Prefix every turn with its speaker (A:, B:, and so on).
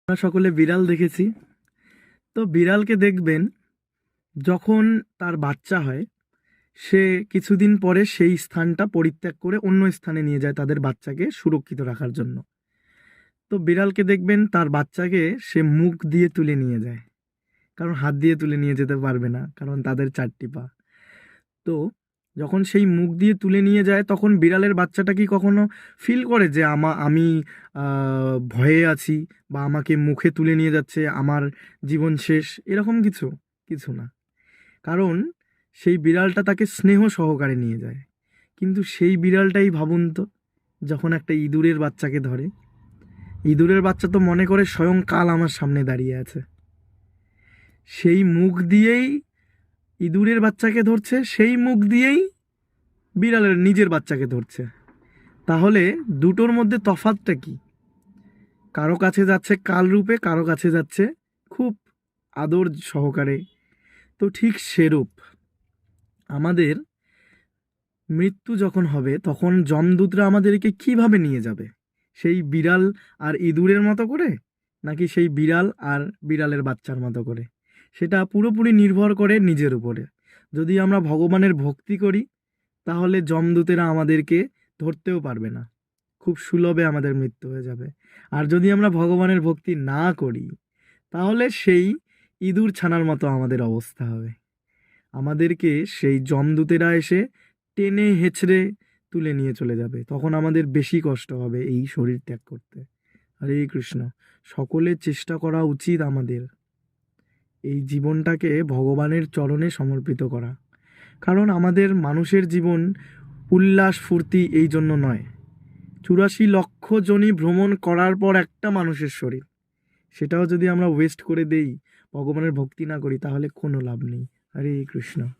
A: আমরা সকলে বিড়াল দেখেছি। তো বিড়ালকে দেখবেন, যখন তার বাচ্চা হয়, সে কিছুদিন পরে সেই স্থানটা পরিত্যাগ করে অন্য স্থানে নিয়ে যায় তাদের বাচ্চাকে সুরক্ষিত রাখার জন্য। তো বিড়ালকে দেখবেন তার বাচ্চাকে সে মুখ দিয়ে তুলে নিয়ে যায়, কারণ হাত দিয়ে তুলে নিয়ে যেতে পারবে না, কারণ তাদের 4টি পা। তো যখন সেই মুখ দিয়ে তুলে নিয়ে যায়, তখন বিড়ালের বাচ্চাটা কি কখনো ফিল করে যে আমি ভয়ে আছি, বা আমাকে মুখে তুলে নিয়ে যাচ্ছে, আমার জীবন শেষ, এরকম কিছু? কিছু না। কারণ সেই বিড়ালটা তাকে স্নেহ সহকারে নিয়ে যায়। কিন্তু সেই বিড়ালটাই ভাবুন তো, যখন একটা ইঁদুরের বাচ্চাকে ধরে, ইঁদুরের বাচ্চা তো মনে করে স্বয়ং কাল আমার সামনে দাঁড়িয়ে আছে। সেই মুখ দিয়েই ইঁদুরের বাচ্চাকে ধরছে, সেই মুখ দিয়েই বিড়ালের নিজের বাচ্চাকে ধরছে। তাহলে দুটোর মধ্যে তফাৎটা কি? কারো কাছে যাচ্ছে কাল রূপে, কারো কাছে যাচ্ছে খুব আদর সহকারে। তো ঠিক সেরূপ আমাদের মৃত্যু যখন হবে, তখন যমদূতরা আমাদেরকে কিভাবে নিয়ে যাবে? সেই বিড়াল আর ইঁদুরের মতো করে, নাকি সেই বিড়াল আর বিড়ালের বাচ্চার মতো করে? সেটা পুরোপুরি নির্ভর করে নিজের উপরে। যদি আমরা ভগবানের ভক্তি করি, তাহলে যমদূতেরা আমাদেরকে ধরতেও পারবে না, খুব সুলভে আমাদের মৃত্যু হয়ে যাবে। আর যদি আমরা ভগবানের ভক্তি না করি, তাহলে সেই ইঁদুর ছানার মতো আমাদের অবস্থা হবে। আমাদেরকে সেই যমদূতেরা এসে টেনে হেঁচড়ে তুলে নিয়ে চলে যাবে, তখন আমাদের বেশি কষ্ট হবে এই শরীর ত্যাগ করতে। হরে কৃষ্ণ। সকলের চেষ্টা করা উচিত আমাদের এই জীবনটাকে ভগবানের চরণে সমর্পিত করা। কারণ আমাদের মানুষের জীবন উল্লাস ফুর্তি এই জন্য নয়। 84 লক্ষ জনই ভ্রমণ করার পর একটা মানুষের শরীর, সেটাও যদি আমরা ওয়েস্ট করে দেই, ভগবানের ভক্তি না করি, তাহলে কোনো লাভ নেই। হরে কৃষ্ণ।